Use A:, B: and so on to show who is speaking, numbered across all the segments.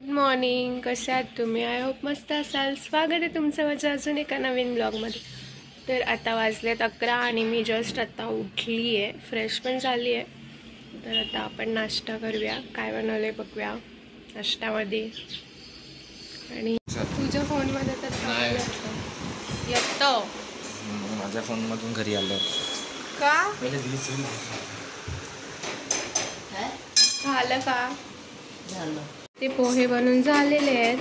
A: Good morning, कसे आहात तुम्ही? आय होप मस्त असाल. स्वागत आहे तुमचं माझ्या अजून एका नवीन ब्लॉगमध्ये. तर आता वाजलेत 11 आणि मी जस्ट आता उठली आहे, फ्रेश पण झाली आहे. तर आता आपण नाश्ता करूया. काय बनवलं आहे बघूया नाश्त्यामध्ये. आणि तुझ्या फोनमध्ये तर येतो
B: माझ्या फोनमधून घरी आलं
A: का? झालं का?
C: झालं.
A: ते पोहे बनून झालेले आहेत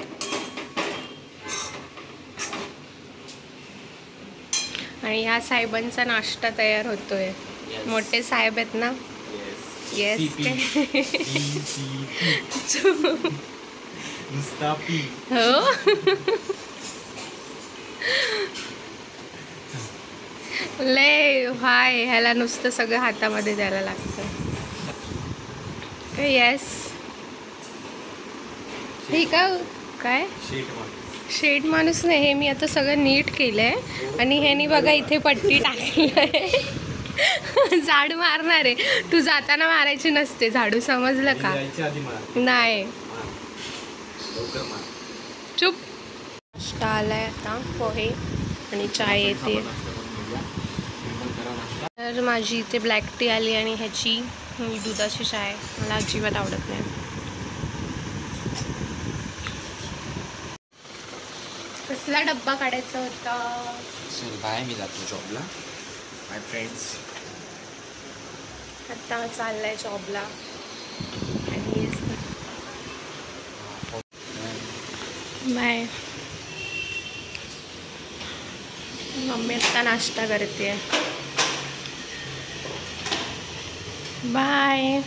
A: आणि ह्या साहेबांचा नाश्ता तयार होतोय. मोठे साहेब आहेत ना. येस हो. लय हाय, ह्याला नुसतं सगळं हातामध्ये द्यायला लागतं. येस ठीक आहे. काय शेड माणूस नाही, हे मी आता सगळं नीट केलंय. आणि ह्यानी बघा इथे पट्टी टाकली आहे. झाडू मारणार आहे. तू जाताना मारायची नसते झाडू, समजलं का? नाही, चुप. नाश्ता आलाय आता, पोहे आणि चाय येते. तर माझी इथे ब्लॅक टी आली आणि ह्याची दुधाची चाय मला अजिबात आवडत नाही. कसला डब्बा काढायचा होता?
B: चल बाय, मी जातो जॉबला. माय फ्रेंड्स
A: आता चाललाय जॉबला. आणि बाय. मम्मी आता नाश्ता करते. बाय.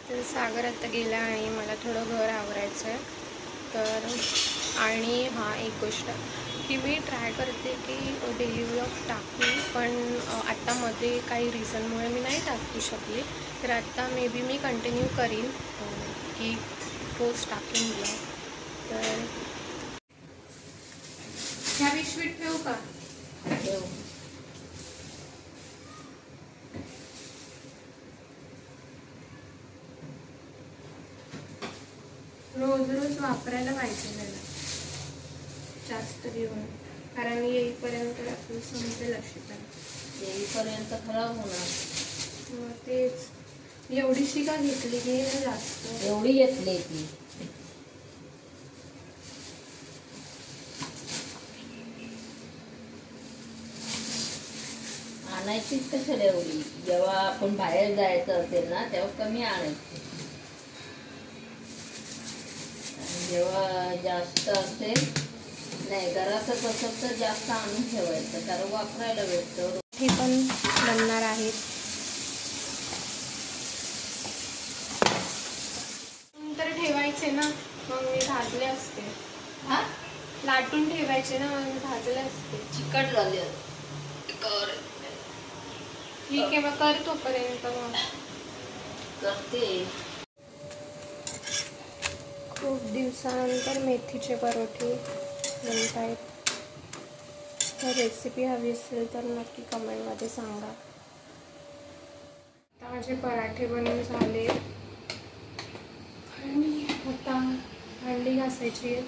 A: तर सागर आता गेला आणि मला थोडं घर आवरायचं आहे. तर आणि हां, एक गोष्ट की मी ट्राय करते की डेली व्लॉग टाकू, पण आत्ता मध्ये काही रिझनमुळे मी नाही टाकू शकले. तर आत्ता मे बी मी कंटिन्यू करीन की रोज टाकेन ब्लॉग. तर ह्या पिशवीत ठेवू का? रोज रोज वापरायला पाहिजे त्याला जास्त घेऊन, कारण येईपर्यंत आपलं संपेल अशी. तर
C: येईपर्यंत खराब होणार.
A: तेच एवढीशी का घेतली की जास्त
C: एवढी घेतली ती. आणायचीच कशाला एवढी? जेव्हा आपण बाहेर जायचं असेल ना तेव्हा कमी आणायची. जेव्हा जास्त असेल, नाही घरातच असेल तर जास्त आणून ठेवायचं, कारण वापरायला भेटतं.
A: हे पण बनणार आहेत. तर ठेवायचे ना, मग मी भाजले असते.
C: हा,
A: लाटून ठेवायचे ना, मग मी भाजले असते.
C: चिकट झाले.
A: ठीक आहे, मग कर तोपर्यंत. मग
C: करते.
A: खूप दिवसानंतर मेथीचे परोठे बनत आहेत. तर रेसिपी हवी असेल तर नक्की कमेंटमध्ये सांगा. आता माझे पराठे बनवून झाले आणि आता भांडी घासायची आहे.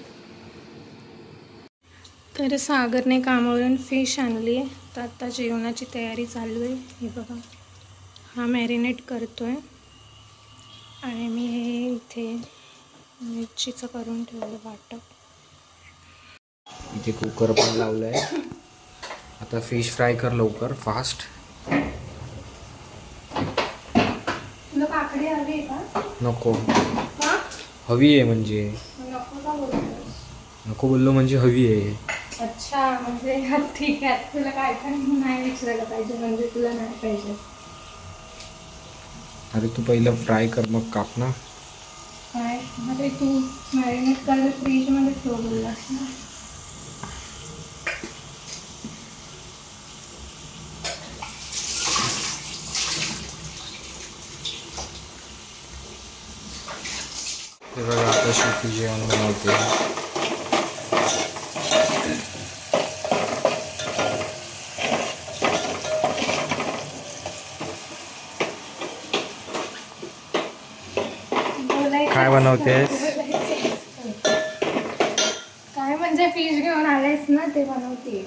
A: तर सागरने कामावरून फिश आणली आहे. तर आता जेवणाची तयारी चालू आहे. हे बघा, हा मॅरिनेट करतो आहे आणि मी हे इथे मिरचीचं करून ठेवलं वाटप.
B: इथे कुकर पण लावलंय. आता फिश फ्राय कर लवकर, फास्ट.
A: तुला काकडी हवी आहे का?
B: नको.
A: का?
B: हवी आहे म्हणजे.
A: नको का बोलतोस?
B: नको बोललो म्हणजे हवी आहे.
A: अच्छा, म्हणजे ठीक आहे. तुला काय काय नाही विचारायला पाहिजे म्हणजे तुला नाही पाहिजे.
B: अरे तू पहिलं फ्राय कर, मग काप ना.
A: काय? अरे तू मॅरिनेट करायला फ्रीजमध्ये ठेव बोललास ना.
B: हे बघा, आता शेती जेवण बनवते. काय बनवतेस?
A: काय म्हणजे फिश घेऊन आलेस ना ते बनवते.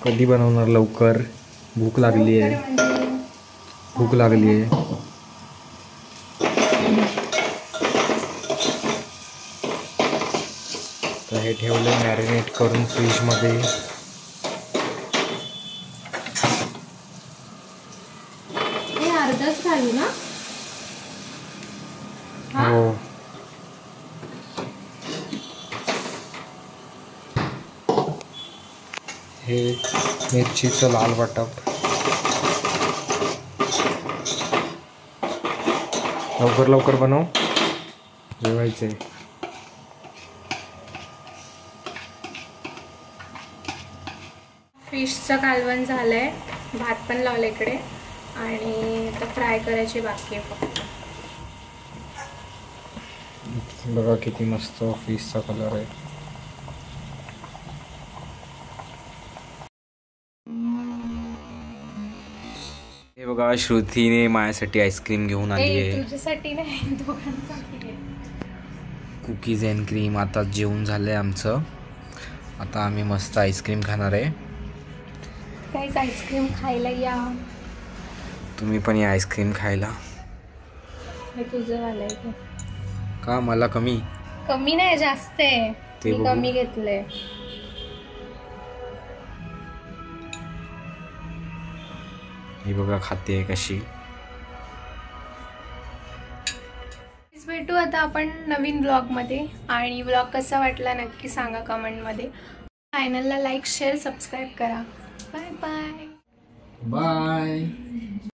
B: कधी बनवणार लवकर? भूक लागली आहे. भूक लागली आहे. तर हे ठेवले मॅरिनेट करून फ्रीजमध्ये.
A: हे अर्धच घालू ना?
B: हो. हे मिरचीचं लाल वाटप. लवकर लवकर बनव, जेवायचे.
A: फिशचं कालवण झालंय, भात पण लावलं इकडे आणि आता फ्राय करायची बाकी आहे फक्त.
B: बघा किती मस्त फिशचा कलर आहे. हे बघा श्रुतीने माझ्यासाठी आईस्क्रीम घेऊन आली आहे.
A: तुझ्यासाठी नाही, दोघांसाठी.
B: Cookies and cream. आता जेवण झालंय आमचं. आता आम्ही मस्त आईस्क्रीम खाणार आहे.
A: काहीच आईस्क्रीम खायला या.
B: तुम्ही पण या आईस्क्रीम खायला.
A: हे तुझं वालं आहे
B: का? मला कमी?
A: कमी नाही, जास्त आहे.
B: ते
A: मी
B: बघू.
A: कमी घेतलंय.
B: ही बघा खाते कशी.
A: भेटू आता आपण नवीन ब्लॉगमध्ये. आणि ब्लॉग कसा वाटला नक्की सांगा कमेंटमध्ये. चॅनलला लाईक शेअर सबस्क्राईब करा. Bye bye.
B: बाय.